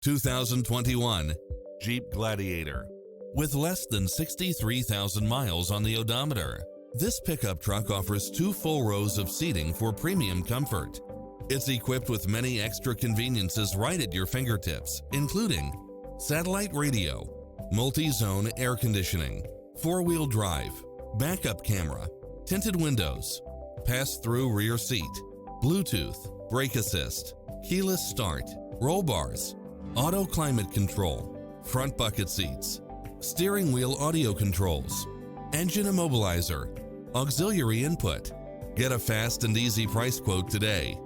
2021 Jeep Gladiator. With less than 63,000 miles on the odometer, this pickup truck offers 2 full rows of seating for premium comfort. It's equipped with many extra conveniences right at your fingertips, including satellite radio, multi-zone air conditioning, 4-wheel drive, backup camera, tinted windows, pass-through rear seat, Bluetooth, brake assist, keyless start, roll bars, auto climate control, front bucket seats, steering wheel audio controls, engine immobilizer, auxiliary input. Get a fast and easy price quote today